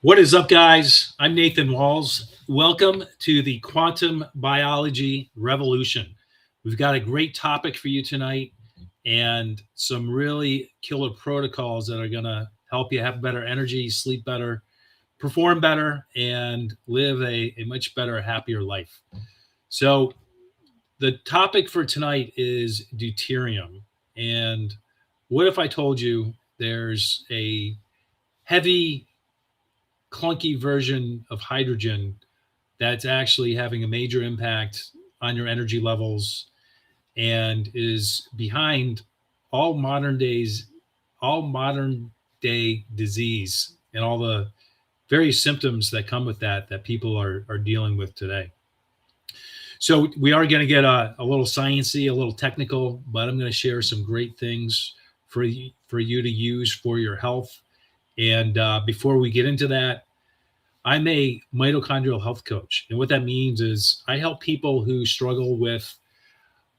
What is up, guys? I'm Nathan Walz. Welcome to the Quantum Biology Revolution. We've got a great topic for you tonight and some really killer protocols that are going to help you have better energy, sleep better, perform better, and live a much better, happier life. So, the topic for tonight is deuterium. And what if I told you there's a heavy clunky version of hydrogen that's actually having a major impact on your energy levels and is behind all modern day disease and all the various symptoms that come with that people are dealing with today. So we are going to get a little sciencey, a little technical, but I'm going to share some great things for you to use for your health. And before we get into that, I'm a mitochondrial health coach. And what that means is I help people who struggle with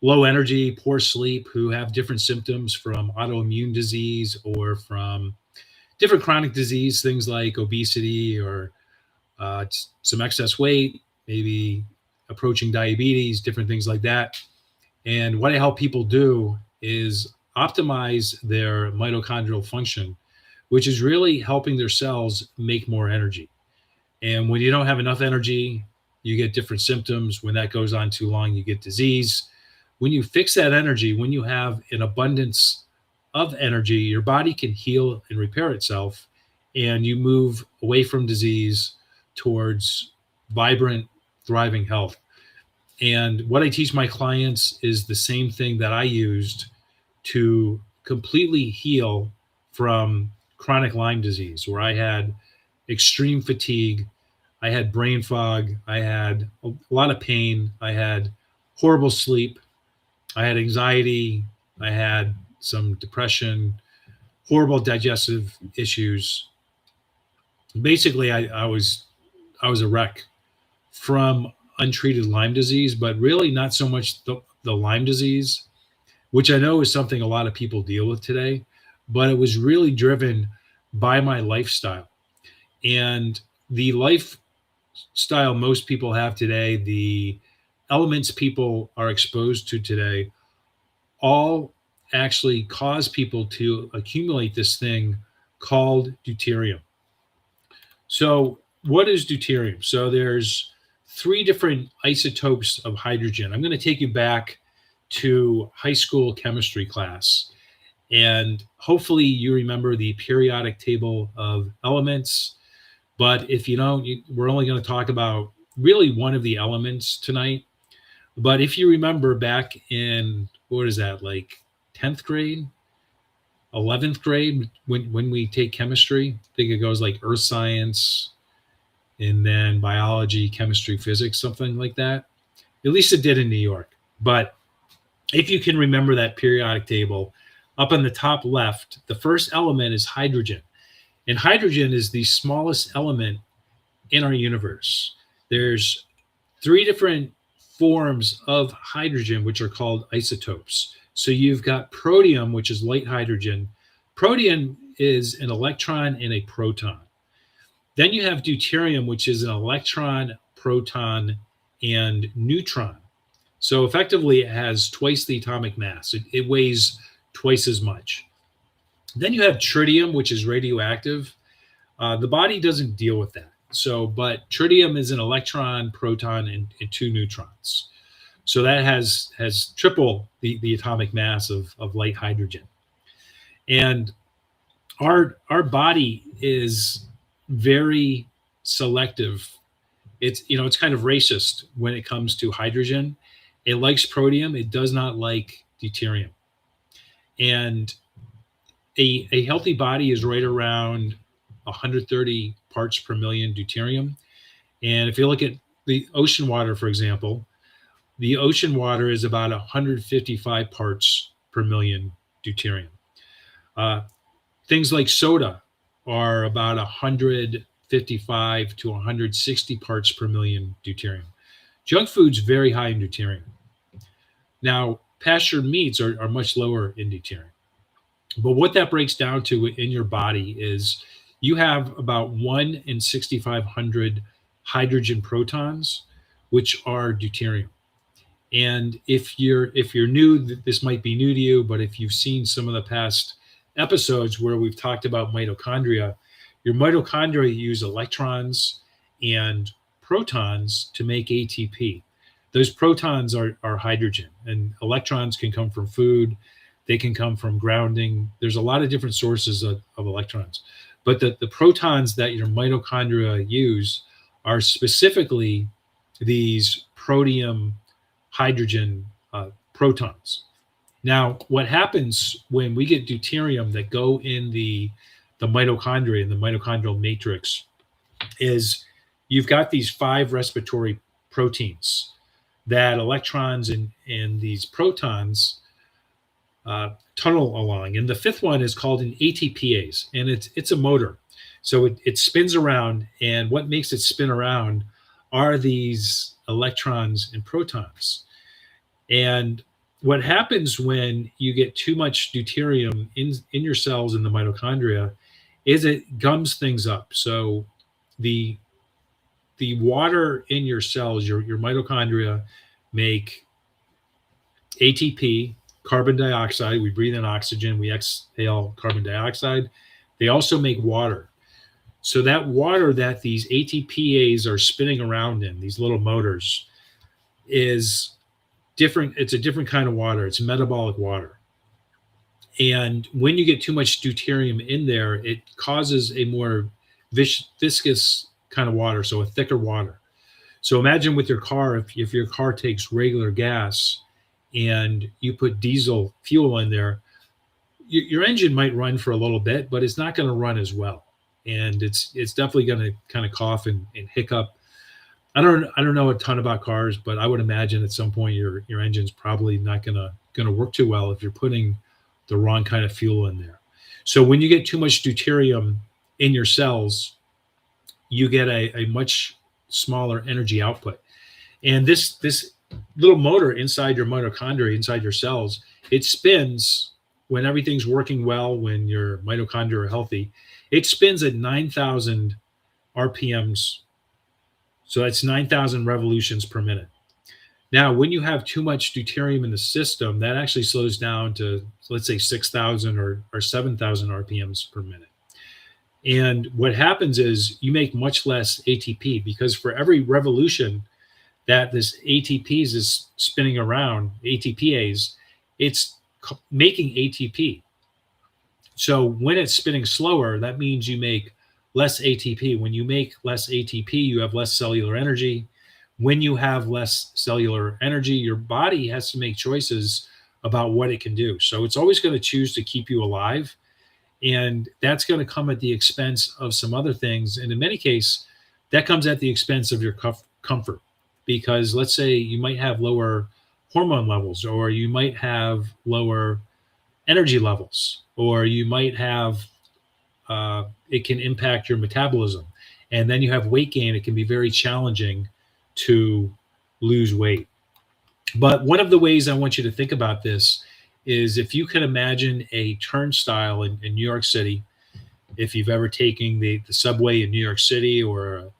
low energy, poor sleep, who have different symptoms from autoimmune disease or from different chronic disease, things like obesity or some excess weight, maybe approaching diabetes, different things like that. And what I help people do is optimize their mitochondrial function, which is really helping their cells make more energy. And when you don't have enough energy, you get different symptoms. When that goes on too long, you get disease. When you fix that energy, when you have an abundance of energy, your body can heal and repair itself, and you move away from disease towards vibrant, thriving health. And what I teach my clients is the same thing that I used to completely heal from chronic Lyme disease, where I had extreme fatigue, I had brain fog, I had a lot of pain, I had horrible sleep, I had anxiety, I had some depression, horrible digestive issues. Basically, I was a wreck from untreated Lyme disease, but really not so much the Lyme disease, which I know is something a lot of people deal with today, but it was really driven by my lifestyle. And the lifestyle most people have today, the elements people are exposed to today, all actually cause people to accumulate this thing called deuterium. So what is deuterium? So there's 3 different isotopes of hydrogen. I'm going to take you back to high school chemistry class. And hopefully you remember the periodic table of elements. But if you don't, we're only going to talk about really one of the elements tonight. But if you remember back in, what is that, like 10th grade, 11th grade, when we take chemistry, I think it goes like earth science and then biology, chemistry, physics, something like that. At least it did in New York. But if you can remember that periodic table, up on the top left, the first element is hydrogen. And hydrogen is the smallest element in our universe. There's 3 different forms of hydrogen, which are called isotopes. So you've got protium, which is light hydrogen. Protium is an electron and a proton. Then you have deuterium, which is an electron, proton, and neutron. So effectively, it has twice the atomic mass. It weighs twice as much. Then you have tritium, which is radioactive. The body doesn't deal with that. But tritium is an electron, proton, and 2 neutrons. So that has triple the atomic mass of light hydrogen. And our body is very selective. It's kind of racist when it comes to hydrogen. It likes protium. It does not like deuterium. And a healthy body is right around 130 parts per million deuterium. And if you look at the ocean water, for example, the ocean water is about 155 parts per million deuterium. Things like soda are about 155 to 160 parts per million deuterium. Junk food's very high in deuterium. Now, pastured meats are much lower in deuterium. But what that breaks down to in your body is you have about 1 in 6,500 hydrogen protons, which are deuterium. And if you're new, this might be new to you, but if you've seen some of the past episodes where we've talked about mitochondria, your mitochondria use electrons and protons to make ATP. Those protons are hydrogen, and electrons can come from food. They can come from grounding. There's a lot of different sources of electrons. But the protons that your mitochondria use are specifically these protium hydrogen protons. Now, what happens when we get deuterium that go in the mitochondria, in the mitochondrial matrix, is you've got these 5 respiratory proteins that electrons and these protons tunnel along. And the 5th one is called an ATPase, and it's a motor. So it spins around, and what makes it spin around are these electrons and protons. And what happens when you get too much deuterium in your cells in the mitochondria is it gums things up. So the water in your cells, your mitochondria, make ATP, carbon dioxide. We breathe in oxygen, we exhale carbon dioxide. They also make water. So that water that these ATPase are spinning around in, these little motors, is different. It's a different kind of water. It's metabolic water. And when you get too much deuterium in there, it causes a more viscous kind of water, so a thicker water. So imagine with your car, if your car takes regular gas and you put diesel fuel in there, your engine might run for a little bit, but it's not going to run as well. And it's definitely going to kind of cough and hiccup. I don't know a ton about cars, but I would imagine at some point your engine's probably not gonna work too well if you're putting the wrong kind of fuel in there. So when you get too much deuterium in your cells, you get a much smaller energy output. And this little motor inside your mitochondria, inside your cells, it spins when everything's working well, when your mitochondria are healthy. It spins at 9,000 RPMs. So that's 9,000 revolutions per minute. Now, when you have too much deuterium in the system, that actually slows down to, let's say, 6,000 or 7,000 RPMs per minute. And what happens is you make much less ATP, because for every revolution that this ATPase is spinning around, ATPase, it's making ATP. So when it's spinning slower, that means you make less ATP. When you make less ATP, you have less cellular energy. When you have less cellular energy, your body has to make choices about what it can do. So it's always going to choose to keep you alive. And that's going to come at the expense of some other things. And in many cases, that comes at the expense of your comfort. Because let's say you might have lower hormone levels, or you might have lower energy levels, or you might have, it can impact your metabolism. And then you have weight gain. It can be very challenging to lose weight. But one of the ways I want you to think about this is, if you can imagine a turnstile in New York City, if you've ever taken the subway in New York City, or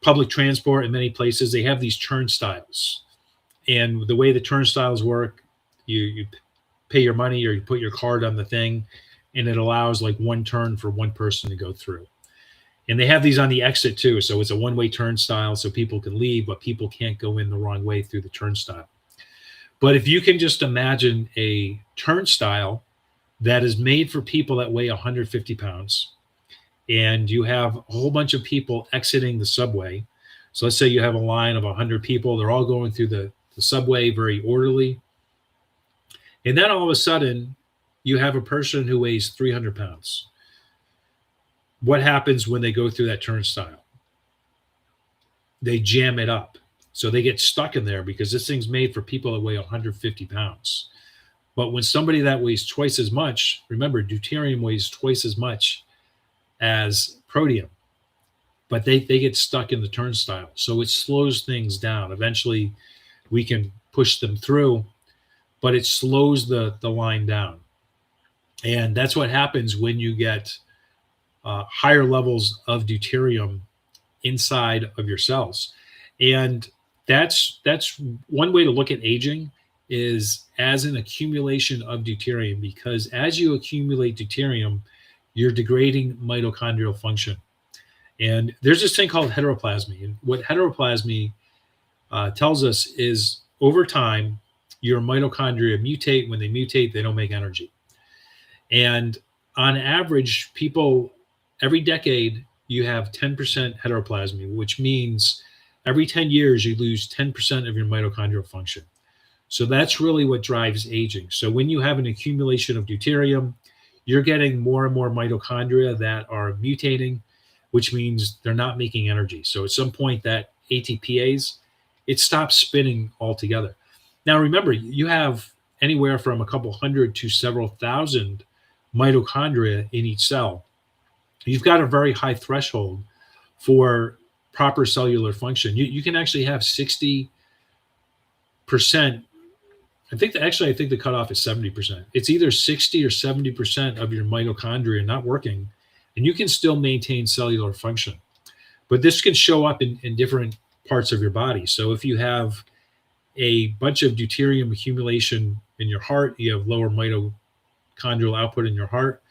public transport in many places, they have these turnstiles. And the way the turnstiles work, you pay your money, or you put your card on the thing, and it allows like one turn for one person to go through. And they have these on the exit too. So it's a one-way turnstile, so people can leave, but people can't go in the wrong way through the turnstile. But if you can just imagine a turnstile that is made for people that weigh 150 pounds, and you have a whole bunch of people exiting the subway. So let's say you have a line of 100 people. They're all going through the subway very orderly. And then all of a sudden, you have a person who weighs 300 pounds. What happens when they go through that turnstile? They jam it up. So they get stuck in there, because this thing's made for people that weigh 150 pounds. But when somebody that weighs twice as much, remember, deuterium weighs twice as much as protium, but they get stuck in the turnstile. So it slows things down. Eventually, we can push them through, but it slows the line down. And that's what happens when you get higher levels of deuterium inside of your cells. And that's one way to look at aging, is as an accumulation of deuterium, because as you accumulate deuterium, you're degrading mitochondrial function. And there's this thing called heteroplasmy. And what heteroplasmy tells us is, over time, your mitochondria mutate. When they mutate, they don't make energy. And on average, people, every decade, you have 10% heteroplasmy, which means every 10 years, you lose 10% of your mitochondrial function. So that's really what drives aging. So when you have an accumulation of deuterium, you're getting more and more mitochondria that are mutating, which means they're not making energy. So at some point, that ATPase, it stops spinning altogether. Now, remember, you have anywhere from a couple hundred to several thousand mitochondria in each cell. You've got a very high threshold for proper cellular function. You can actually have 60%. I think the cutoff is 70%. It's either 60 or 70% of your mitochondria not working, and you can still maintain cellular function. But this can show up in different parts of your body. So if you have a bunch of deuterium accumulation in your heart, you have lower mitochondrial output in your heart,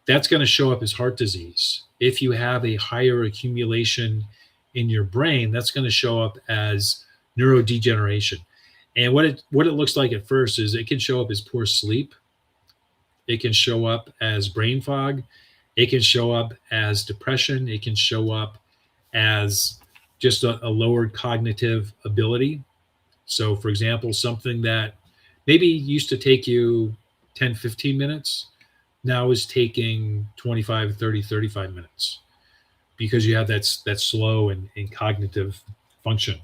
that's going to show up as heart disease. If you have a higher accumulation in your brain, that's going to show up as neurodegeneration. And what it looks like at first is it can show up as poor sleep. It can show up as brain fog. It can show up as depression. It can show up as just a lowered cognitive ability. So, for example, something that maybe used to take you 10, 15 minutes now is taking 25, 30, 35 minutes because you have that slow and cognitive function.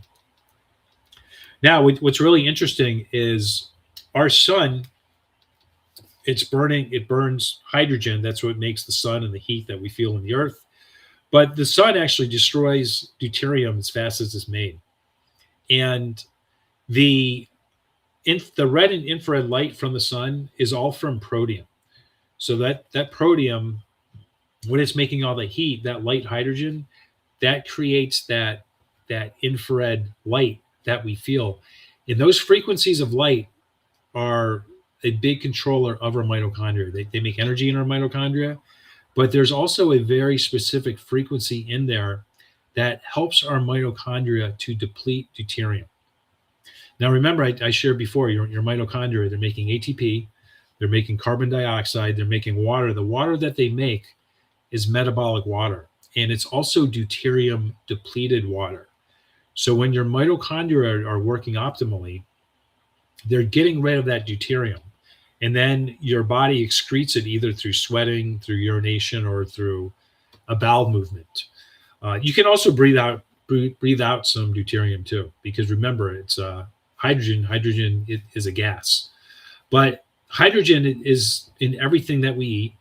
Now, what's really interesting is our sun, it burns hydrogen. That's what makes the sun and the heat that we feel in the earth. But the sun actually destroys deuterium as fast as it's made. And the red and infrared light from the sun is all from protium. So that protium, when it's making all the heat, that light hydrogen, that creates that infrared light that we feel. And those frequencies of light are a big controller of our mitochondria. They make energy in our mitochondria, but there's also a very specific frequency in there that helps our mitochondria to deplete deuterium. Now, remember, I shared before, your mitochondria, they're making ATP, they're making carbon dioxide, they're making water. The water that they make is metabolic water, and it's also deuterium depleted water. So when your mitochondria are working optimally, they're getting rid of that deuterium. And then your body excretes it either through sweating, through urination, or through a bowel movement. You can also breathe out some deuterium too, because remember, it's hydrogen. Hydrogen is a gas. But hydrogen is in everything that we eat.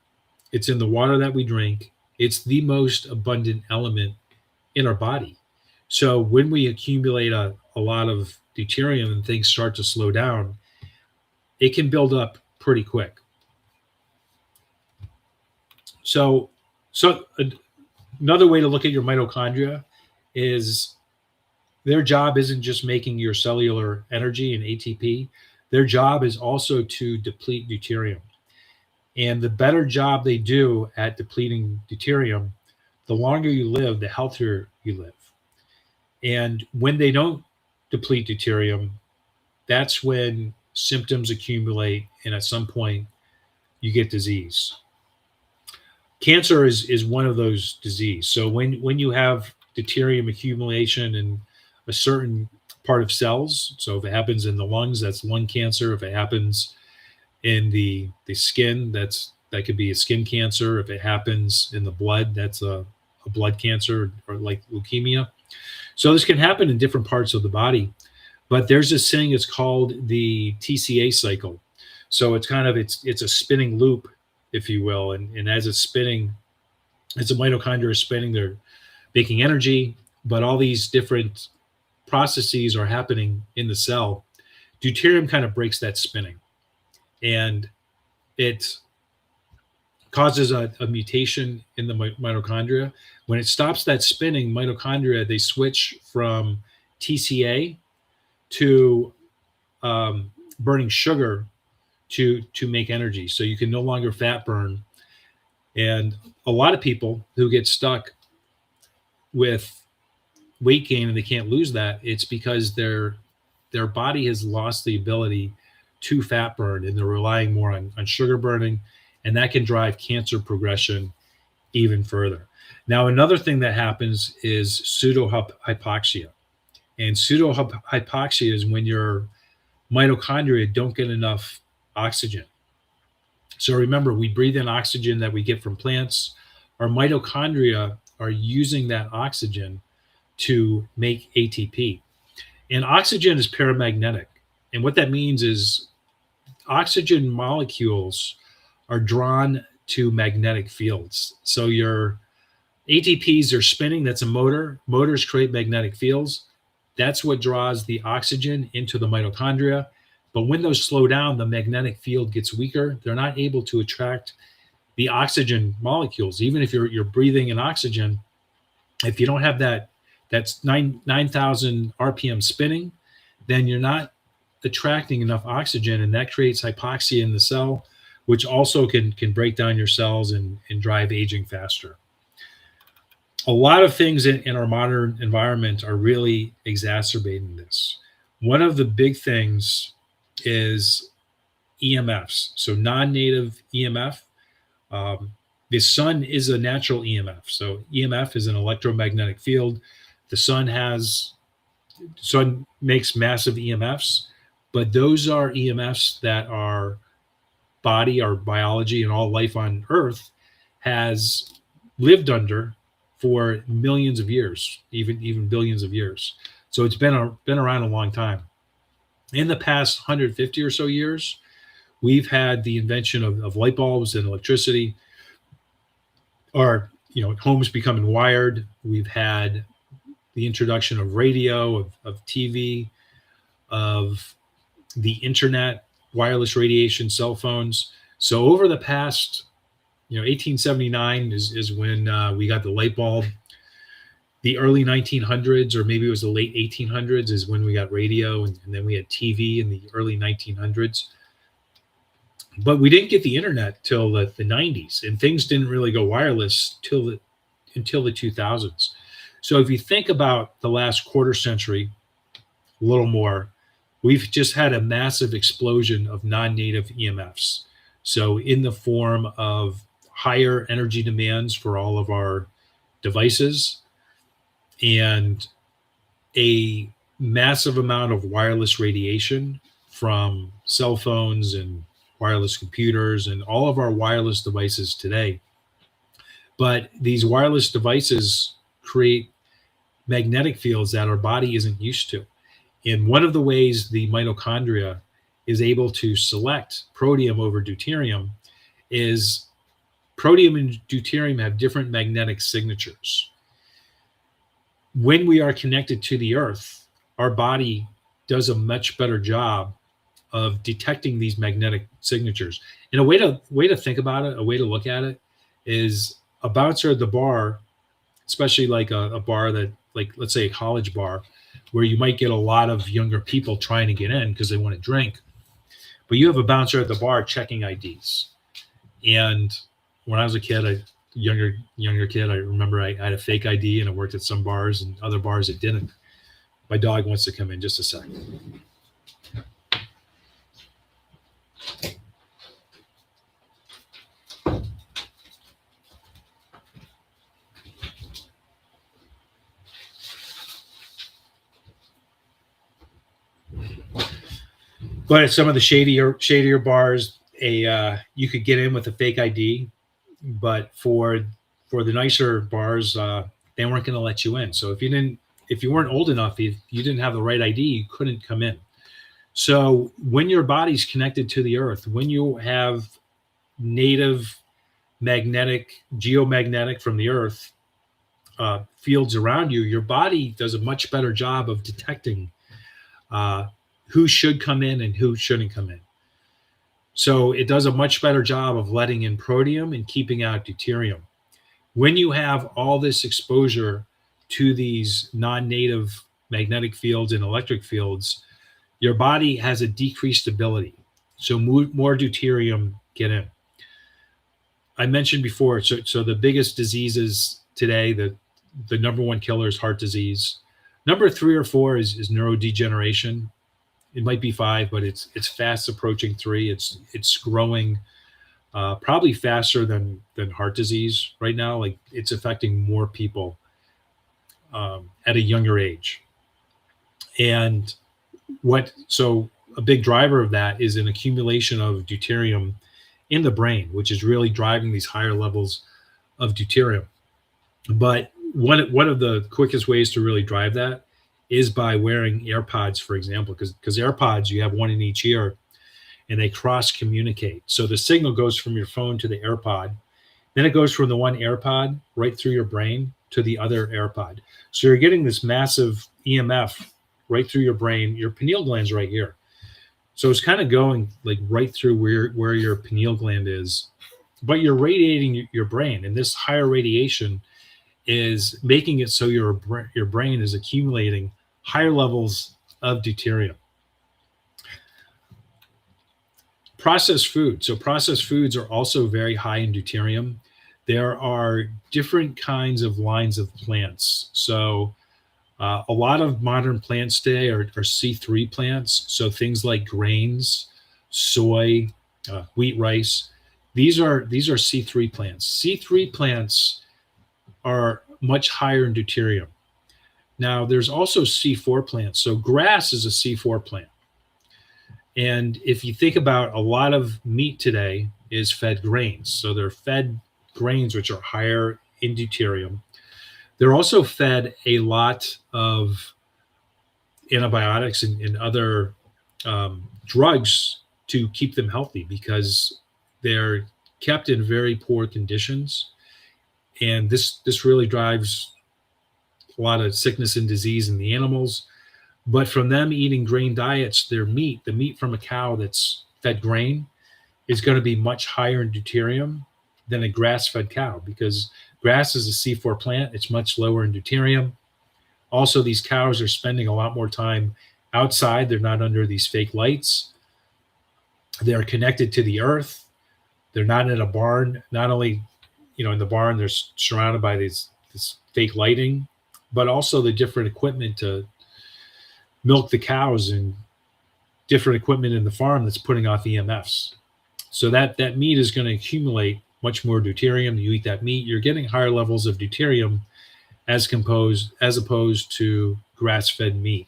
It's in the water that we drink. It's the most abundant element in our body. So when we accumulate a lot of deuterium and things start to slow down, it can build up pretty quick. So another way to look at your mitochondria is their job isn't just making your cellular energy and ATP. Their job is also to deplete deuterium. And the better job they do at depleting deuterium, the longer you live, the healthier you live. And when they don't deplete deuterium, that's when symptoms accumulate, and at some point you get disease. Cancer is one of those diseases. So when you have deuterium accumulation in a certain part of cells, so if it happens in the lungs, that's lung cancer. If it happens in the skin, that could be a skin cancer. If it happens in the blood, that's a blood cancer, or like leukemia. So this can happen in different parts of the body, but there's this thing, it's called the TCA cycle. So it's a spinning loop, if you will. And as it's spinning, as the mitochondria is spinning, they're making energy, but all these different processes are happening in the cell. Deuterium kind of breaks that spinning. And it causes a mutation in the mitochondria. When it stops that spinning, mitochondria, they switch from TCA to burning sugar to make energy. So you can no longer fat burn. And a lot of people who get stuck with weight gain and they can't lose that, it's because their body has lost the ability to fat burn, and they're relying more on sugar burning, and that can drive cancer progression even further. Now, another thing that happens is pseudohypoxia. And pseudohypoxia is when your mitochondria don't get enough oxygen. So remember, we breathe in oxygen that we get from plants. Our mitochondria are using that oxygen to make ATP. And oxygen is paramagnetic. And what that means is oxygen molecules are drawn to magnetic fields. So your ATPs are spinning. That's a motor. Motors create magnetic fields. That's what draws the oxygen into the mitochondria. But when those slow down, the magnetic field gets weaker. They're not able to attract the oxygen molecules. Even if you're breathing in oxygen, if you don't have that's 9,000 RPM spinning, then you're not attracting enough oxygen, and that creates hypoxia in the cell, which also can break down your cells and drive aging faster. A lot of things in our modern environment are really exacerbating this. One of the big things is EMFs, so non-native EMF. The sun is a natural EMF. So EMF is an electromagnetic field. The sun makes massive EMFs, but those are EMFs that our body, our biology, and all life on Earth has lived under for millions of years, even billions of years. So it's been around a long time. In the past 150 or so years, we've had the invention of light bulbs and electricity. Our homes becoming wired. We've had the introduction of radio, of TV, of the internet, wireless radiation, cell phones. So over the past, 1879 is when we got the light bulb. The early 1900s, or maybe it was the late 1800s, is when we got radio, and then we had TV in the early 1900s. But we didn't get the internet till the 90s, and things didn't really go wireless until the 2000s. So if you think about the last quarter century, a little more, we've just had a massive explosion of non-native EMFs. So in the form of higher energy demands for all of our devices, and a massive amount of wireless radiation from cell phones and wireless computers and all of our wireless devices today. But these wireless devices create magnetic fields that our body isn't used to. And one of the ways the mitochondria is able to select protium over deuterium is protium and deuterium have different magnetic signatures. When we are connected to the earth, our body does a much better job of detecting these magnetic signatures. And a way to think about it, a way to look at it, is a bouncer at the bar, especially like a bar that, like, let's say a college bar, where you might get a lot of younger people trying to get in because they want to drink. But you have a bouncer at the bar checking IDs. And when I was a kid, younger kid, I remember I had a fake ID, and it worked at some bars, and other bars it didn't. My dog wants to come in just a second. But at some of the shadier bars, you could get in with a fake ID, but for the nicer bars, they weren't going to let you in. So if you weren't old enough, if you didn't have the right ID, you couldn't come in. So when your body's connected to the earth, when you have native geomagnetic from the earth fields around you, your body does a much better job of detecting who should come in and who shouldn't come in. So it does a much better job of letting in protium and keeping out deuterium. When you have all this exposure to these non-native magnetic fields and electric fields, your body has a decreased ability. So more deuterium get in. I mentioned before, so the biggest diseases today, the number one killer is heart disease. Number 3 or 4 is neurodegeneration. It might be 5, but it's fast approaching 3. It's growing probably faster than heart disease right now. Like it's affecting more people at a younger age. And so a big driver of that is an accumulation of deuterium in the brain, which is really driving these higher levels of deuterium. But one of the quickest ways to really drive that is by wearing AirPods, for example, because AirPods, you have one in each ear and they cross communicate. So the signal goes from your phone to the AirPod, then it goes from the one AirPod right through your brain to the other AirPod. So you're getting this massive EMF right through your brain. Your pineal gland's right here. So it's kind of going like right through where your pineal gland is, but you're radiating your brain, and this higher radiation is making it so your brain is accumulating higher levels of deuterium. Processed food. So processed foods are also very high in deuterium. There are different kinds of lines of plants. So a lot of modern plants today are C3 plants. So things like grains, soy, wheat, rice. These are C3 plants. C3 plants are much higher in deuterium. Now there's also C4 plants. So grass is a C4 plant. And if you think about a lot of meat today is fed grains. So they're fed grains which are higher in deuterium. They're also fed a lot of antibiotics and other drugs to keep them healthy because they're kept in very poor conditions. And this really drives a lot of sickness and disease in the animals. But from them eating grain diets, the meat from a cow that's fed grain is going to be much higher in deuterium than a grass-fed cow because grass is a C4 plant. It's much lower in deuterium. Also, these cows are spending a lot more time outside. They're not under these fake lights. They're connected to the earth. They're not in a barn. Not only, in the barn, they're surrounded by this fake lighting, but also the different equipment to milk the cows and different equipment in the farm that's putting off EMFs. So that meat is going to accumulate much more deuterium. You eat that meat, you're getting higher levels of deuterium as opposed to grass-fed meat.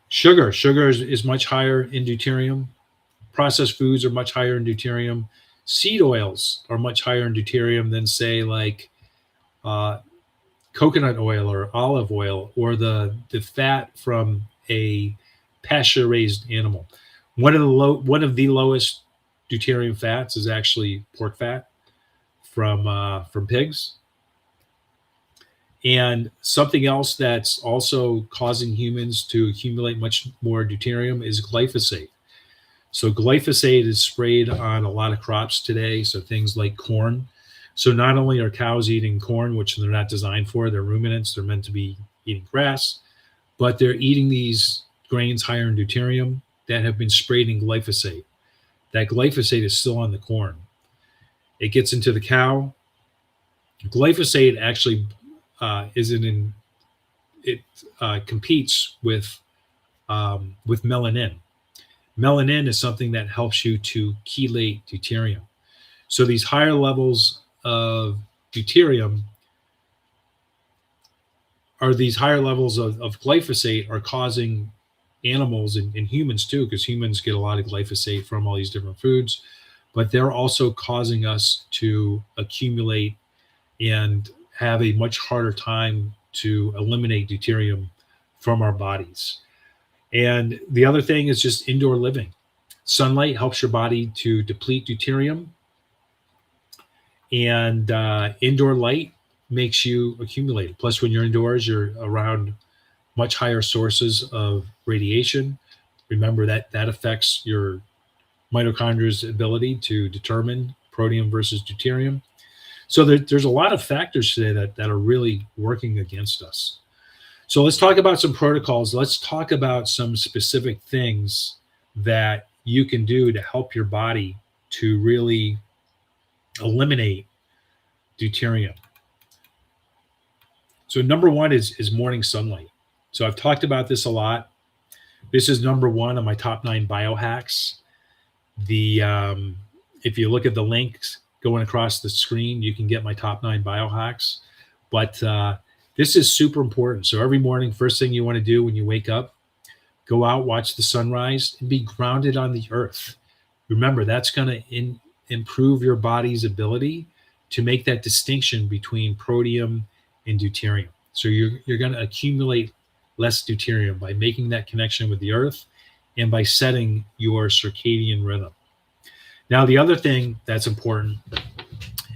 Sugar is much higher in deuterium. Processed foods are much higher in deuterium. Seed oils are much higher in deuterium than, say, like coconut oil or olive oil or the fat from a pasture-raised animal. One of the lowest deuterium fats is actually pork fat from pigs. And something else that's also causing humans to accumulate much more deuterium is glyphosate. So glyphosate is sprayed on a lot of crops today. So things like corn. So not only are cows eating corn, which they're not designed for, they're ruminants, they're meant to be eating grass, but they're eating these grains higher in deuterium that have been sprayed in glyphosate. That glyphosate is still on the corn. It gets into the cow. Glyphosate actually competes with melanin. Melanin is something that helps you to chelate deuterium. So these higher levels of deuterium these higher levels of glyphosate are causing animals and humans too, because humans get a lot of glyphosate from all these different foods, but they're also causing us to accumulate and have a much harder time to eliminate deuterium from our bodies. And the other thing is just indoor living. Sunlight helps your body to deplete deuterium, and indoor light makes you accumulate it. Plus, when you're indoors, you're around much higher sources of radiation. Remember that affects your mitochondria's ability to determine protein versus deuterium. So there's a lot of factors today that are really working against us. So let's talk about some protocols. Let's talk about some specific things that you can do to help your body to really eliminate deuterium. So number one is morning sunlight. So I've talked about this a lot. This is number one on my top 9 biohacks. If you look at the links going across the screen, you can get my top 9 biohacks. But this is super important. So every morning, first thing you want to do when you wake up, go out, watch the sunrise, and be grounded on the earth. Remember, that's going to improve your body's ability to make that distinction between protein and deuterium. So you're going to accumulate less deuterium by making that connection with the earth and by setting your circadian rhythm. Now, the other thing that's important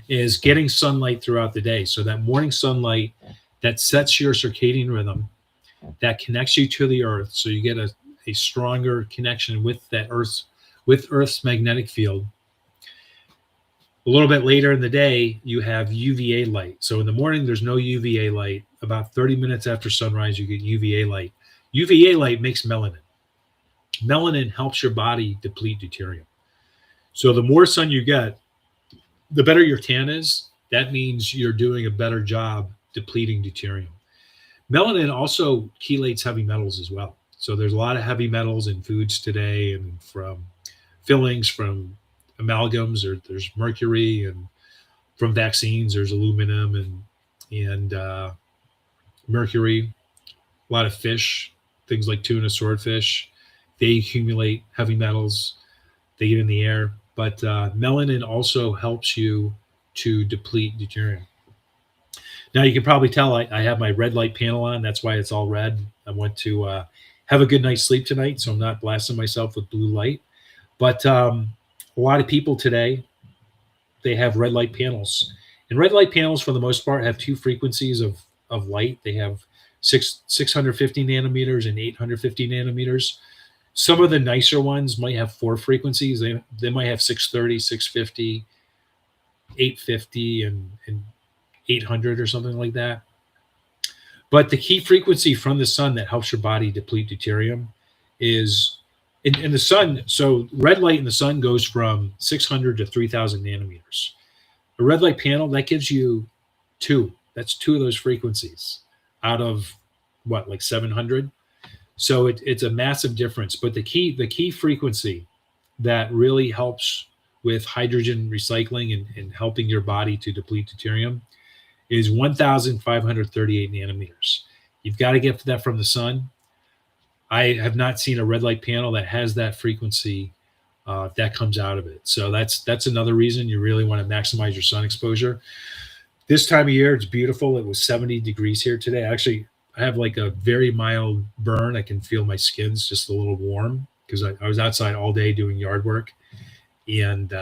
is getting sunlight throughout the day. So that morning sunlight that sets your circadian rhythm, that connects you to the earth. So you get a stronger connection with Earth's magnetic field. A little bit later in the day, you have UVA light. So in the morning, there's no UVA light. About 30 minutes after sunrise, you get UVA light. UVA light makes melanin. Melanin helps your body deplete deuterium. So the more sun you get, the better your tan is. That means you're doing a better job depleting deuterium. Melanin also chelates heavy metals as well. So there's a lot of heavy metals in foods today, and from fillings, from amalgams, or there's mercury, and from vaccines there's aluminum and mercury. A lot of fish, things like tuna, swordfish, they accumulate heavy metals. They get in the air. But melanin also helps you to deplete deuterium. Now you can probably tell I have my red light panel on. That's why it's all red. I want to have a good night's sleep tonight, so I'm not blasting myself with blue light. But a lot of people today, they have red light panels. And red light panels, for the most part, have 2 frequencies of light. They have 650 nanometers and 850 nanometers. Some of the nicer ones might have 4 frequencies. They might have 630, 650, 850, and 800 or something like that. But the key frequency from the sun that helps your body deplete deuterium is in the sun. So red light in the sun goes from 600 to 3000 nanometers. A red light panel, that gives you 2. That's 2 of those frequencies out of what, like 700? So it's a massive difference. But the key frequency that really helps with hydrogen recycling and helping your body to deplete deuterium is 1538 nanometers. You've got to get that from the sun. I have not seen a red light panel that has that frequency that comes out of it. So that's another reason you really want to maximize your sun exposure. This time of year, it's beautiful. It was 70 degrees here today. Actually, I have like a very mild burn. I can feel my skin's just a little warm because I was outside all day doing yard work and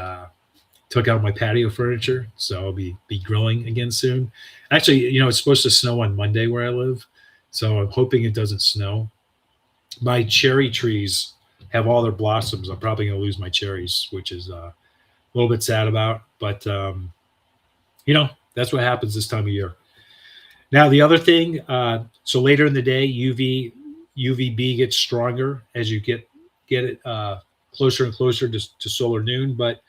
took out my patio furniture. So I'll be grilling again soon. Actually, it's supposed to snow on Monday where I live. So I'm hoping it doesn't snow. My cherry trees have all their blossoms. I'm probably going to lose my cherries, which is a little bit sad about. But, that's what happens this time of year. Now, the other thing, so later in the day, UVB gets stronger as you get it closer and closer to solar noon. But,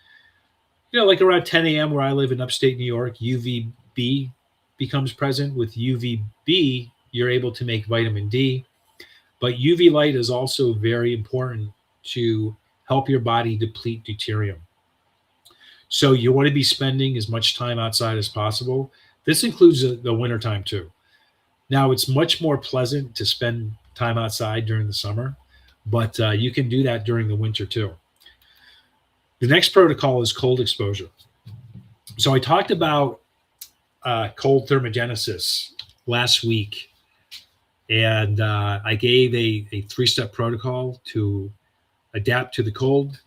like around 10 a.m. where I live in upstate New York, UVB becomes present. With UVB, you're able to make vitamin D. But UV light is also very important to help your body deplete deuterium. So you want to be spending as much time outside as possible. This includes the wintertime too. Now, it's much more pleasant to spend time outside during the summer, but you can do that during the winter too. The next protocol is cold exposure. So I talked about cold thermogenesis last week, and I gave a 3-step protocol to adapt to the cold.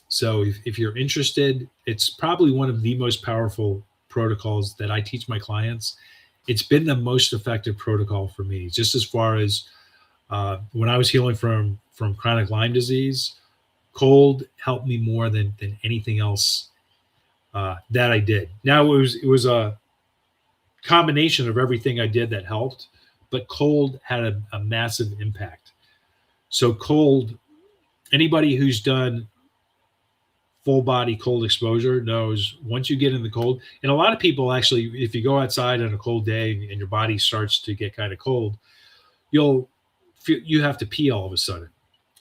So if you're interested, it's probably one of the most powerful protocols that I teach my clients. It's been the most effective protocol for me, just as far as When I was healing from chronic Lyme disease, cold helped me more than anything else that I did. Now it was a combination of everything I did that helped, but cold had a massive impact. So cold, anybody who's done full body cold exposure knows once you get in the cold, and a lot of people actually, if you go outside on a cold day and your body starts to get kind of cold, you have to pee all of a sudden.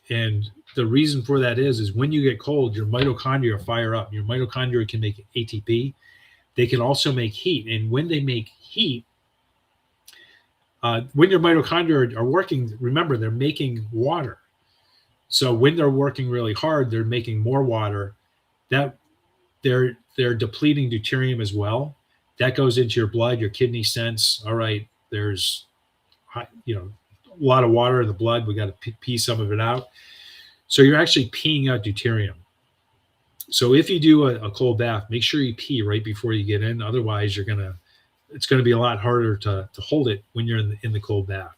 And the reason for that is when you get cold, your mitochondria fire up. Your mitochondria can make ATP. They can also make heat. And when they make heat, when your mitochondria are working, remember, they're making water. So when they're working really hard, they're making more water. That they're depleting deuterium as well. That goes into your blood. Your kidney sense, all right, there's a lot of water in the blood. We got to pee some of it out. So you're actually peeing out deuterium. So if you do a cold bath, make sure you pee right before you get in. Otherwise, it's going to be a lot harder to hold it when you're in the cold bath.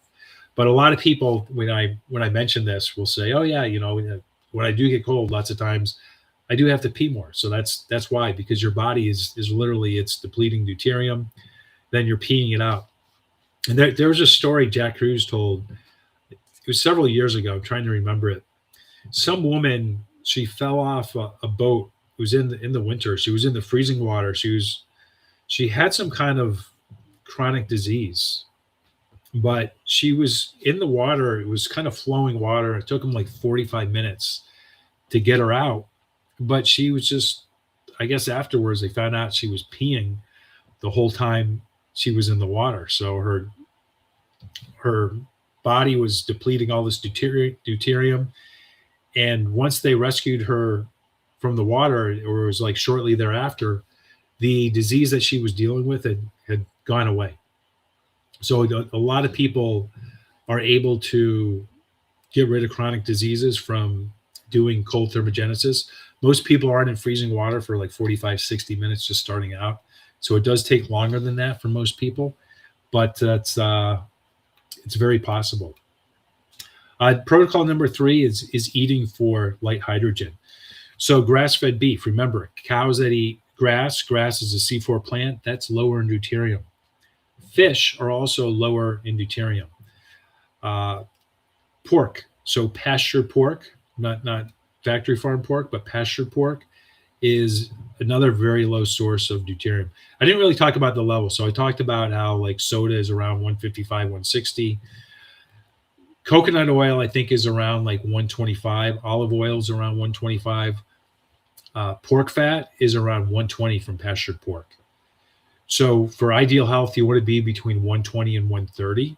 But a lot of people, when I mention this, will say, "Oh yeah, when I do get cold, lots of times I do have to pee more." So that's why, because your body is literally, it's depleting deuterium, then you're peeing it out. And there was a story Jack Cruz told. It was several years ago. I'm trying to remember it. Some woman, she fell off a boat. It was in the winter. She was in the freezing water. She had some kind of chronic disease, but she was in the water. It was kind of flowing water. It took them like 45 minutes to get her out. But she was just, I guess afterwards they found out she was peeing the whole time she was in the water. So her body was depleting all this deuterium. And once they rescued her from the water, or it was like shortly thereafter, the disease that she was dealing with had gone away. So a lot of people are able to get rid of chronic diseases from doing cold thermogenesis. Most people aren't in freezing water for like 45, 60 minutes just starting out. So it does take longer than that for most people, but it's very possible. Protocol number 3 is eating for light hydrogen. So grass-fed beef, remember, cows that eat grass is a C4 plant, that's lower in deuterium. Fish are also lower in deuterium. Pork, so pasture pork, not factory farm pork, but pasture pork is another very low source of deuterium. I didn't really talk about the level. So I talked about how like soda is around 155, 160. Coconut oil, I think, is around like 125. Olive oil is around 125. Pork fat is around 120 from pastured pork. So for ideal health, you want to be between 120 and 130.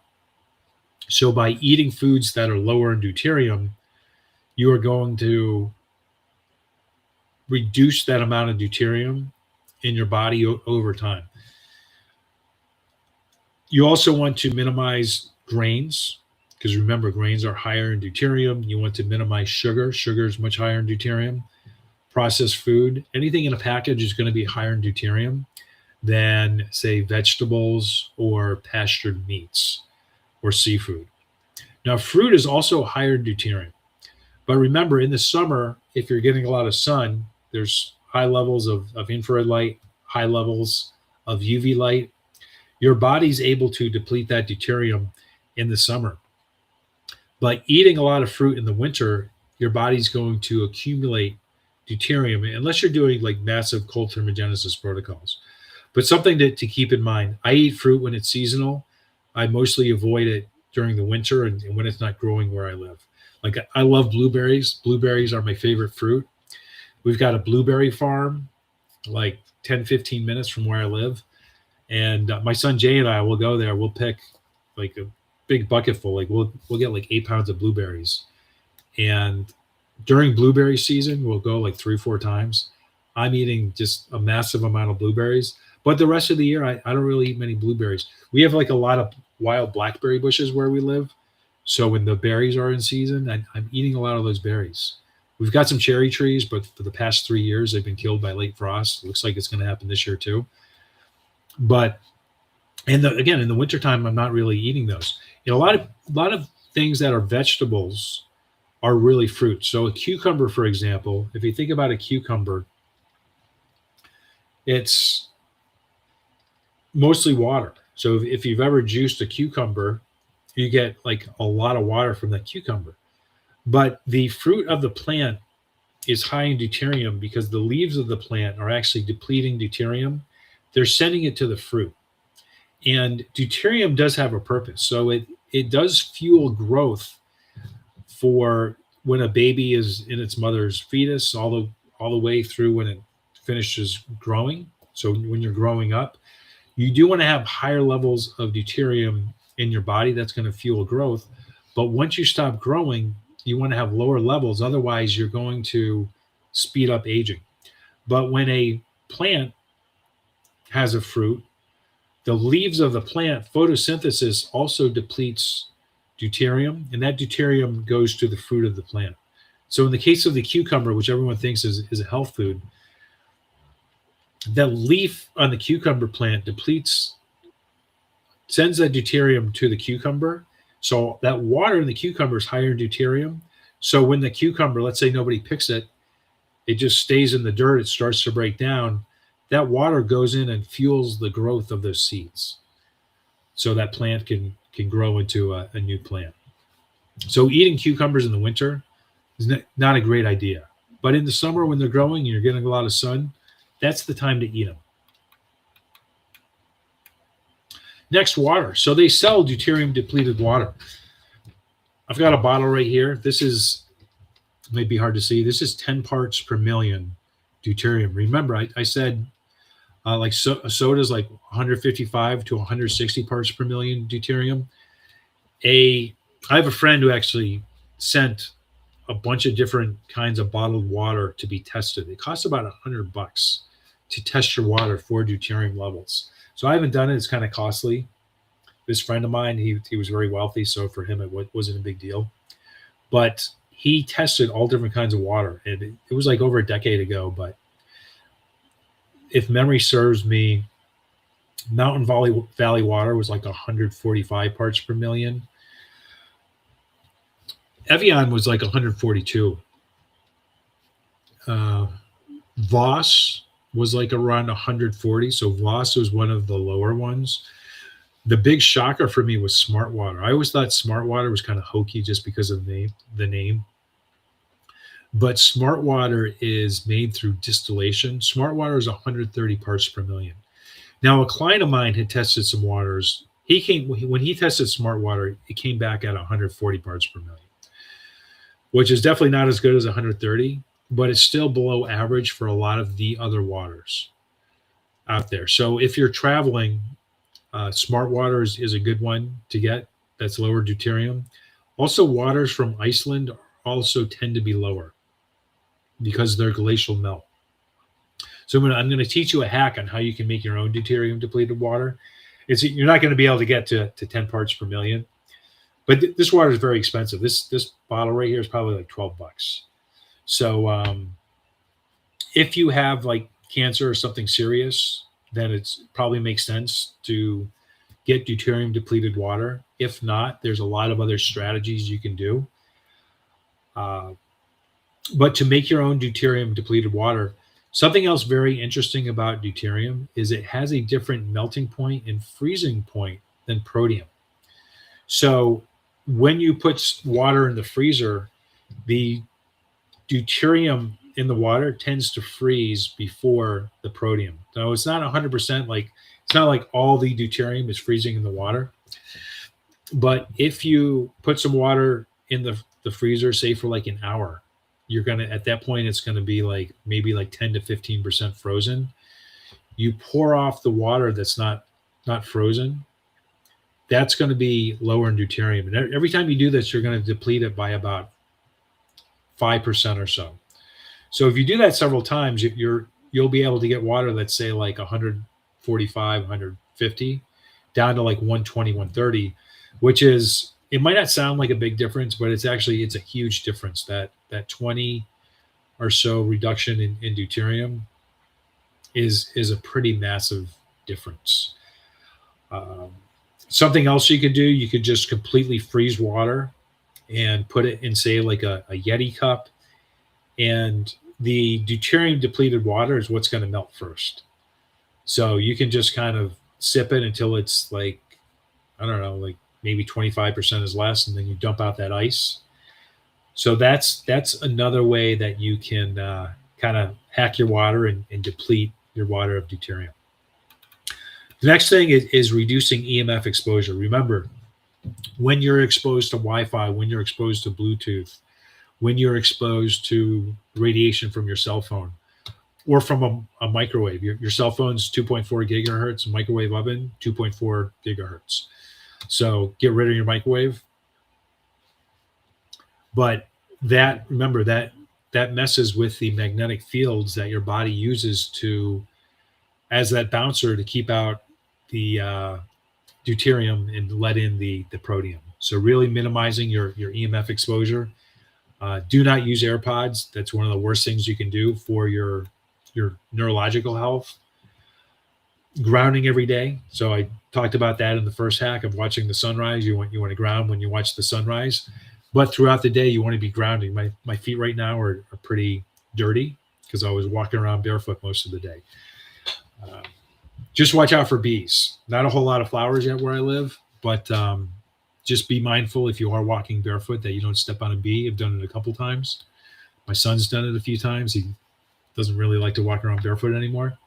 So by eating foods that are lower in deuterium, you are going to reduce that amount of deuterium in your body over time. You also want to minimize grains, because remember, grains are higher in deuterium. You want to minimize sugar. Sugar is much higher in deuterium. Processed food, anything in a package is going to be higher in deuterium than, say, vegetables or pastured meats or seafood. Now, fruit is also higher in deuterium. But remember, in the summer, if you're getting a lot of sun, there's high levels of infrared light, high levels of UV light. Your body's able to deplete that deuterium in the summer. But eating a lot of fruit in the winter, your body's going to accumulate deuterium, unless you're doing like massive cold thermogenesis protocols. But something to keep in mind, I eat fruit when it's seasonal. I mostly avoid it during the winter and when it's not growing where I live. Like, I love blueberries. Blueberries are my favorite fruit. We've got a blueberry farm like 10, 15 minutes from where I live. And my son Jay and I will go there. We'll pick like a big bucket full. Like we'll get like 8 pounds of blueberries. And during blueberry season, we'll go like 3-4 times. I'm eating just a massive amount of blueberries. But the rest of the year, I don't really eat many blueberries. We have like a lot of wild blackberry bushes where we live. So when the berries are in season, I'm eating a lot of those berries. We've got some cherry trees, but for the past 3 years, they've been killed by late frost. It looks like it's going to happen this year too. But again, in the wintertime, I'm not really eating those. A lot of things that are vegetables are really fruits. So a cucumber, for example, if you think about a cucumber, it's mostly water. So if you've ever juiced a cucumber, you get like a lot of water from that cucumber. But the fruit of the plant is high in deuterium because the leaves of the plant are actually depleting deuterium. They're sending it to the fruit. And deuterium does have a purpose. So it does fuel growth for when a baby is in its mother's fetus all the way through when it finishes growing. So when you're growing up, you do want to have higher levels of deuterium in your body. That's going to fuel growth. But once you stop growing, you want to have lower levels. Otherwise, you're going to speed up aging. But when a plant has a fruit, the leaves of the plant, photosynthesis also depletes deuterium, and that deuterium goes to the fruit of the plant. So in the case of the cucumber, which everyone thinks is a health food, the leaf on the cucumber plant sends that deuterium to the cucumber. So that water in the cucumber is higher in deuterium. So when the cucumber, let's say nobody picks it, it just stays in the dirt, it starts to break down. That water goes in and fuels the growth of those seeds. So that plant can grow into a new plant. So eating cucumbers in the winter is not a great idea. But in the summer when they're growing and you're getting a lot of sun, that's the time to eat them. Next, water. So they sell deuterium depleted water. I've got a bottle right here. This is, it might be hard to see. This is 10 parts per million deuterium. Remember, I said like soda is like 155 to 160 parts per million deuterium. I have a friend who actually sent a bunch of different kinds of bottled water to be tested. It costs about $100 to test your water for deuterium levels. So I haven't done it. It's kind of costly. This friend of mine, he was very wealthy, so for him it wasn't a big deal. But he tested all different kinds of water, and it was like over a decade ago. But if memory serves me, Mountain Valley water was like 145 parts per million. Evian was like 142. Voss was like around 140. So Voss was one of the lower ones. The big shocker for me was Smart Water. I always thought Smart Water was kind of hokey just because of the name. But Smart Water is made through distillation. Smart Water is 130 parts per million. Now, a client of mine had tested some waters. When he tested Smart Water, it came back at 140 parts per million, which is definitely not as good as 130, but it's still below average for a lot of the other waters out there. So if you're traveling, Smart Water is a good one to get. That's lower deuterium. Also, waters from Iceland also tend to be lower because they're glacial melt. So I'm going to teach you a hack on how you can make your own deuterium depleted water. You're not going to be able to get to 10 parts per million, but this water is very expensive. This bottle right here is probably like $12. So if you have like cancer or something serious, then it's probably makes sense to get deuterium depleted water. If not, there's a lot of other strategies you can do. But to make your own deuterium depleted water, something else very interesting about deuterium is it has a different melting point and freezing point than protium. So when you put water in the freezer, the deuterium in the water tends to freeze before the protium. So it's not 100% like, it's not like all the deuterium is freezing in the water. But if you put some water in the freezer, say for like an hour, you're going to, at that point, it's going to be like maybe like 10 to 15% frozen. You pour off the water that's not frozen. That's going to be lower in deuterium. And every time you do this, you're going to deplete it by about 5% or so. So if you do that several times, you'll be able to get water that's say like 145, 150 down to like 120, 130, which is, it might not sound like a big difference, but it's a huge difference. That 20 or so reduction in deuterium is a pretty massive difference. Something else you could do, you could just completely freeze water and put it in, say, like a Yeti cup. And the deuterium depleted water is what's going to melt first. So you can just kind of sip it until it's like, I don't know, like maybe 25% is less, and then you dump out that ice. So that's another way that you can kind of hack your water and deplete your water of deuterium. The next thing is reducing EMF exposure. Remember, when you're exposed to Wi-Fi, when you're exposed to Bluetooth, when you're exposed to radiation from your cell phone or from a microwave, your cell phone's 2.4 gigahertz, microwave oven, 2.4 gigahertz. So get rid of your microwave. But remember that messes with the magnetic fields that your body uses as that bouncer to keep out the deuterium and let in the protium. So really minimizing your EMF exposure. Do not use AirPods. That's one of the worst things you can do for your neurological health. Grounding every day. So I talked about that in the first hack of watching the sunrise. You want to ground when you watch the sunrise, but throughout the day you want to be grounding. My feet right now are pretty dirty because I was walking around barefoot most of the day. Just watch out for bees. Not a whole lot of flowers yet where I live, but just be mindful if you are walking barefoot that you don't step on a bee. I've done it a couple times. My son's done it a few times. He doesn't really like to walk around barefoot anymore.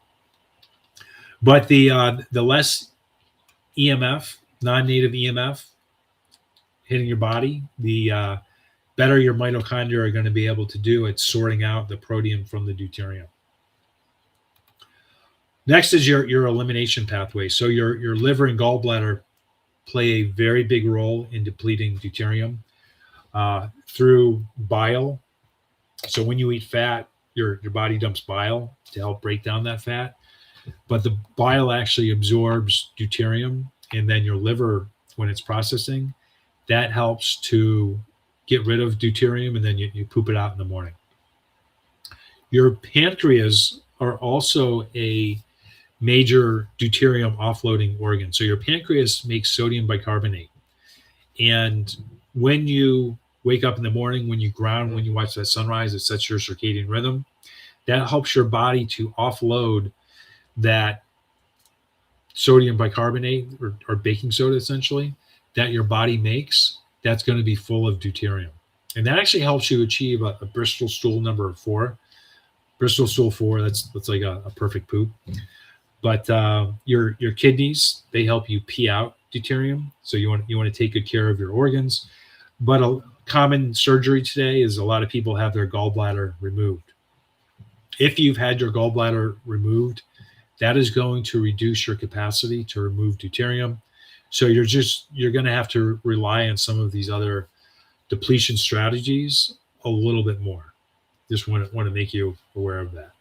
But the less EMF, non-native EMF hitting your body, the better your mitochondria are going to be able to do at sorting out the protium from the deuterium. Next is your elimination pathway. So your liver and gallbladder play a very big role in depleting deuterium through bile. So when you eat fat, your body dumps bile to help break down that fat. But the bile actually absorbs deuterium, and then your liver, when it's processing, that helps to get rid of deuterium, and then you poop it out in the morning. Your pancreas are also a major deuterium offloading organ. So your pancreas makes sodium bicarbonate. And when you wake up in the morning, when you ground, when you watch that sunrise, it sets your circadian rhythm. That helps your body to offload that sodium bicarbonate or baking soda, essentially, that your body makes. That's going to be full of deuterium. And that actually helps you achieve a Bristol stool number 4. Bristol stool 4, that's like a perfect poop. But your kidneys, they help you pee out deuterium. So you want to take good care of your organs. But a common surgery today is a lot of people have their gallbladder removed. If you've had your gallbladder removed, that is going to reduce your capacity to remove deuterium. So you're going to have to rely on some of these other depletion strategies a little bit more. Just want to make you aware of that.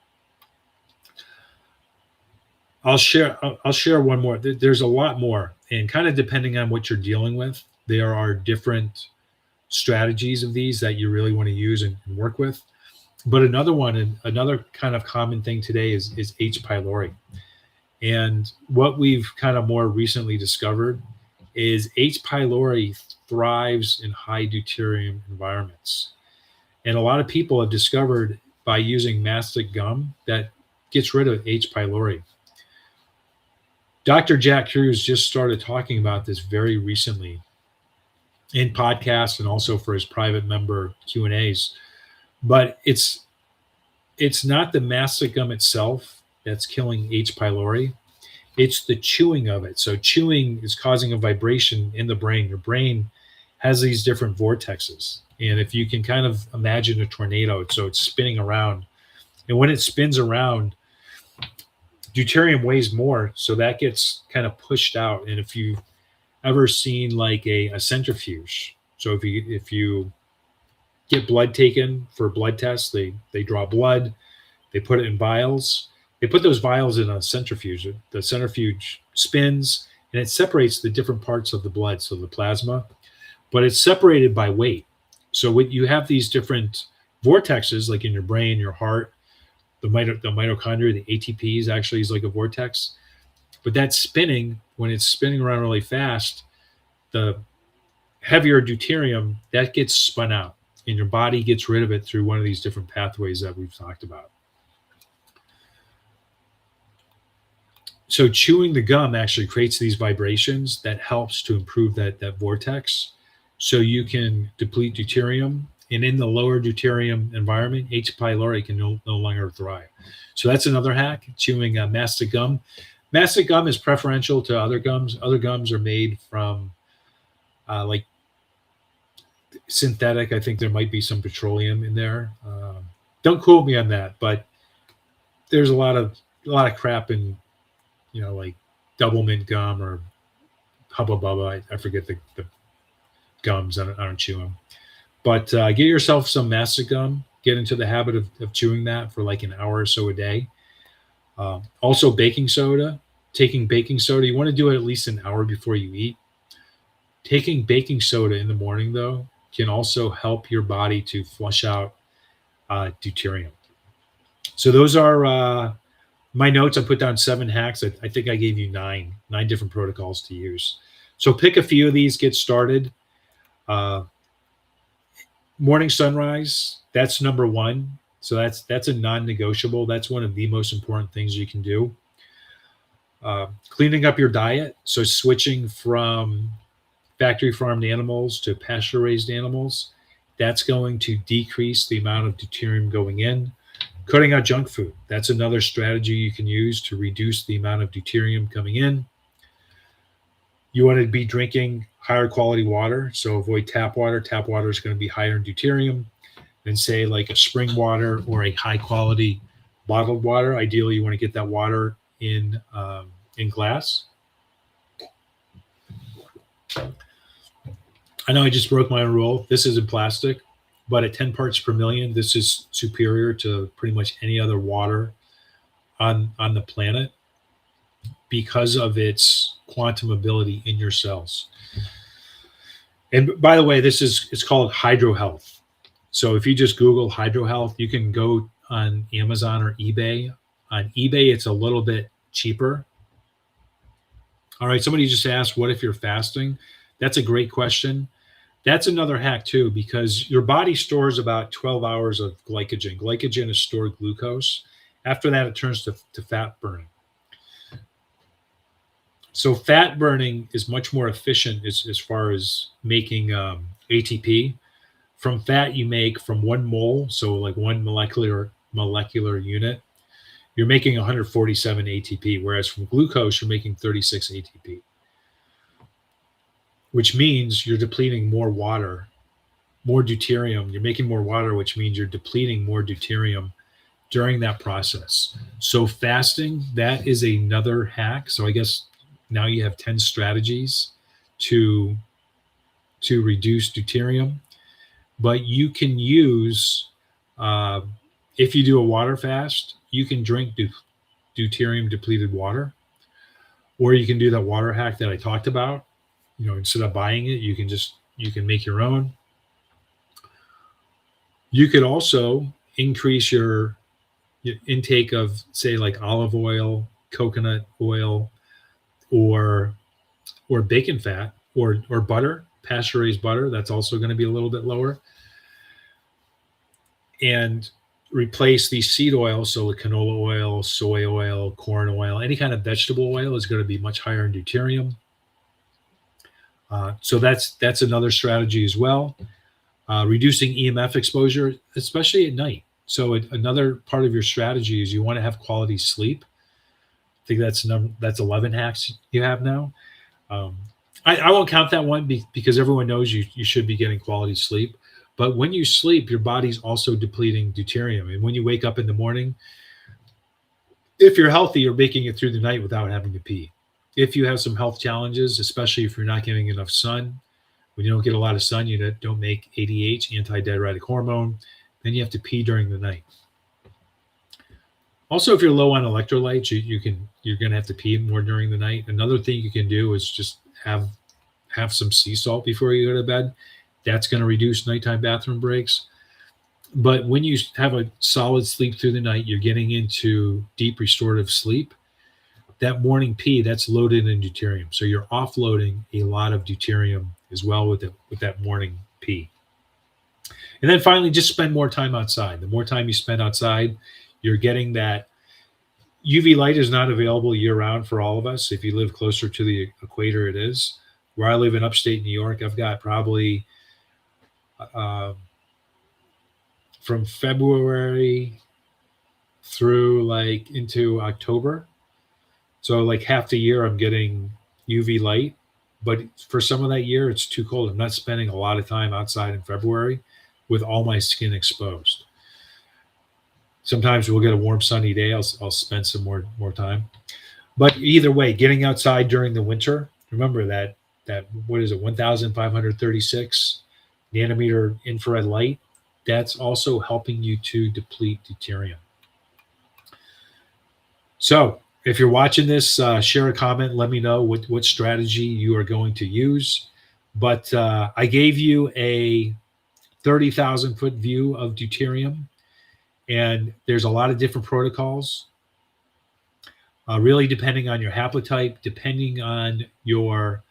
I'll share one more. There's a lot more, and kind of depending on what you're dealing with, there are different strategies of these that you really want to use and work with. But another kind of common thing today is H. pylori. And what we've kind of more recently discovered is H. pylori thrives in high deuterium environments. And a lot of people have discovered by using mastic gum that gets rid of H. pylori. Dr. Jack Cruz just started talking about this very recently in podcasts and also for his private member Q&As. But it's not the mastic gum itself that's killing H. pylori. It's the chewing of it. So chewing is causing a vibration in the brain. Your brain has these different vortexes. And if you can kind of imagine a tornado, so it's spinning around. And when it spins around, deuterium weighs more, so that gets kind of pushed out. And if you've ever seen like a centrifuge, so if you get blood taken for blood tests, they draw blood, they put it in vials, they put those vials in a centrifuge. The centrifuge spins and it separates the different parts of the blood, so the plasma, but it's separated by weight. So when you have these different vortexes, like in your brain, your heart, the mitochondria, the ATPs actually is like a vortex. But that spinning, when it's spinning around really fast, the heavier deuterium, that gets spun out, and your body gets rid of it through one of these different pathways that we've talked about. So chewing the gum actually creates these vibrations that helps to improve that vortex, so you can deplete deuterium. And in the lower deuterium environment, H. pylori can no longer thrive. So that's another hack, chewing mastic gum. Mastic gum is preferential to other gums. Other gums are made from like synthetic. I think there might be some petroleum in there. Don't quote me on that, but there's a lot of crap in, like double mint gum or Hubba Bubba. I forget the gums. I don't chew them. But get yourself some mastic gum. Get into the habit of chewing that for like an hour or so a day. Also, baking soda. Taking baking soda, you want to do it at least an hour before you eat. Taking baking soda in the morning, though, can also help your body to flush out deuterium. So those are my notes. I put down 7 hacks. I think I gave you nine different protocols to use. So pick a few of these, get started. Morning sunrise, that's number 1. So that's a non-negotiable. That's one of the most important things you can do. Cleaning up your diet, so switching from factory farmed animals to pasture raised animals, that's going to decrease the amount of deuterium going in. Cutting out junk food, that's another strategy you can use to reduce the amount of deuterium coming in. You want to be drinking higher quality water, so avoid tap water. Tap water is going to be higher in deuterium than, say, like a spring water or a high quality bottled water. Ideally, you want to get that water in glass. I know I just broke my own rule. This is in plastic, but at 10 parts per million, this is superior to pretty much any other water on the planet because of its quantum ability in your cells. And by the way, it's called HydroHealth. So if you just Google HydroHealth, you can go on Amazon or eBay. On eBay, it's a little bit cheaper. All right, somebody just asked, what if you're fasting? That's a great question. That's another hack too, because your body stores about 12 hours of glycogen. Glycogen is stored glucose. After that, it turns to fat burning. So fat burning is much more efficient as far as making ATP. From fat, you make from 1 mole, so like 1 molecular unit, you're making 147 ATP, whereas from glucose, you're making 36 ATP, which means you're depleting more water, more deuterium. You're making more water, which means you're depleting more deuterium during that process. So fasting, that is another hack. So I guess now you have 10 strategies to reduce deuterium. But you can use, if you do a water fast, you can drink deuterium depleted water, or you can do that water hack that I talked about. Instead of buying it, you can make your own. You could also increase your intake of, say, like olive oil, coconut oil, or bacon fat, or butter, pasture-raised butter. That's also going to be a little bit lower. And replace the seed oil, so the canola oil, soy oil, corn oil, any kind of vegetable oil is going to be much higher in deuterium. So that's another strategy as well. Reducing EMF exposure, especially at night. So another part of your strategy is you want to have quality sleep. I think that's 11 hacks you have now. I won't count that one because everyone knows you should be getting quality sleep. But when you sleep, your body's also depleting deuterium. And when you wake up in the morning, if you're healthy, you're making it through the night without having to pee. If you have some health challenges, especially if you're not getting enough sun, when you don't get a lot of sun, you don't make ADH, antidiuretic hormone, then you have to pee during the night. Also, if you're low on electrolytes, you're going to have to pee more during the night. Another thing you can do is just have some sea salt before you go to bed. That's going to reduce nighttime bathroom breaks. But when you have a solid sleep through the night, you're getting into deep restorative sleep. that morning pee, that's loaded in deuterium. So you're offloading a lot of deuterium as well with that morning pee. And then finally, just spend more time outside. The more time you spend outside, you're getting that. UV light is not available year-round for all of us. If you live closer to the equator, it is. Where I live in upstate New York, I've got probably from February through like into October. So like half the year I'm getting UV light. But for some of that year, it's too cold. I'm not spending a lot of time outside in February with all my skin exposed. Sometimes we'll get a warm, sunny day. I'll spend some more time. But either way, getting outside during the winter, remember that what is it, 1,536 nanometer infrared light, that's also helping you to deplete deuterium. So if you're watching this, share a comment. Let me know what strategy you are going to use. But I gave you a 30,000 foot view of deuterium. And there's a lot of different protocols, really depending on your haplotype, depending on your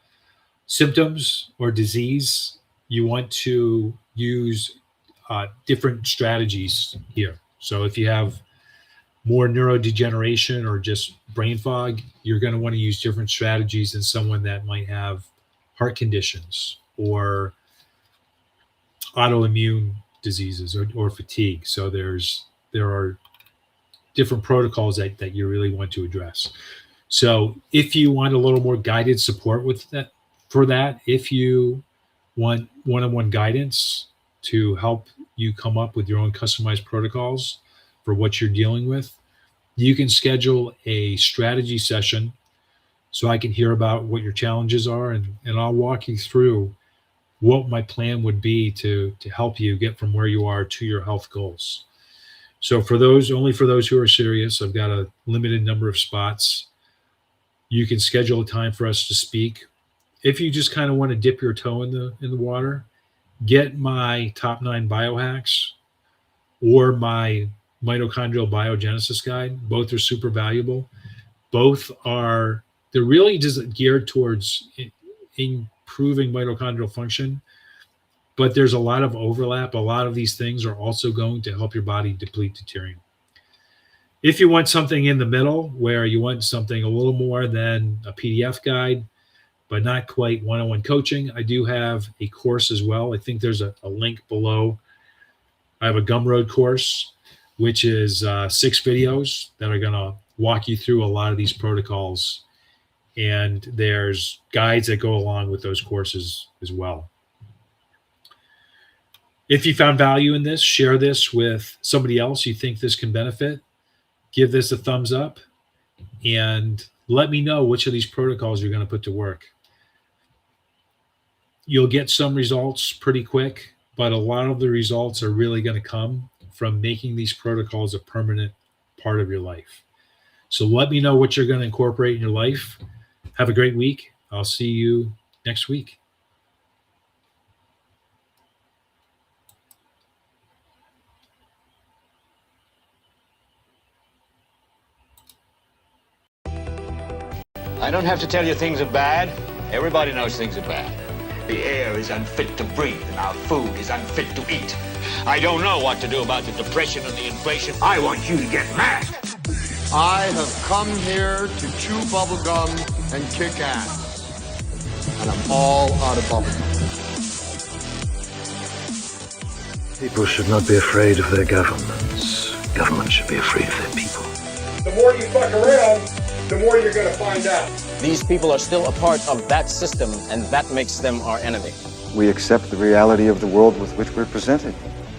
symptoms or disease. You want to use different strategies here. So if you have more neurodegeneration or just brain fog, you're going to want to use different strategies than someone that might have heart conditions or autoimmune diseases or fatigue. So there are different protocols that you really want to address. So if you want a little more guided support with that, if you want one-on-one guidance to help you come up with your own customized protocols for what you're dealing with, you can schedule a strategy session so I can hear about what your challenges are, and I'll walk you through what my plan would be to help you get from where you are to your health goals. So only for those who are serious, I've got a limited number of spots. You can schedule a time for us to speak. If you just kind of want to dip your toe in the water, get my top 9 biohacks or my mitochondrial biogenesis guide. Both are super valuable. They're really just geared towards improving mitochondrial function, but there's a lot of overlap. A lot of these things are also going to help your body deplete deuterium. If you want something in the middle, where you want something a little more than a PDF guide, but not quite one-on-one coaching, I do have a course as well. I think there's a link below. I have a Gumroad course, which is 6 videos that are going to walk you through a lot of these protocols. And there's guides that go along with those courses as well. If you found value in this, share this with somebody else you think this can benefit. Give this a thumbs up and let me know which of these protocols you're going to put to work. You'll get some results pretty quick, but a lot of the results are really going to come from making these protocols a permanent part of your life. So let me know what you're going to incorporate in your life. Have a great week. I'll see you next week. I don't have to tell you things are bad. Everybody knows things are bad. The air is unfit to breathe, and our food is unfit to eat. I don't know what to do about the depression and the inflation. I want you to get mad. I have come here to chew bubblegum and kick ass. And I'm all out of bubblegum. People should not be afraid of their governments. Governments should be afraid of their people. The more you fuck around, the more you're going to find out. These people are still a part of that system, and that makes them our enemy. We accept the reality of the world with which we're presented.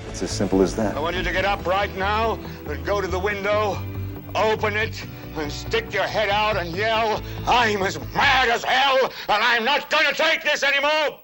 It's as simple as that. I want you to get up right now and go to the window, open it, and stick your head out and yell, "I'm as mad as hell, and I'm not going to take this anymore!"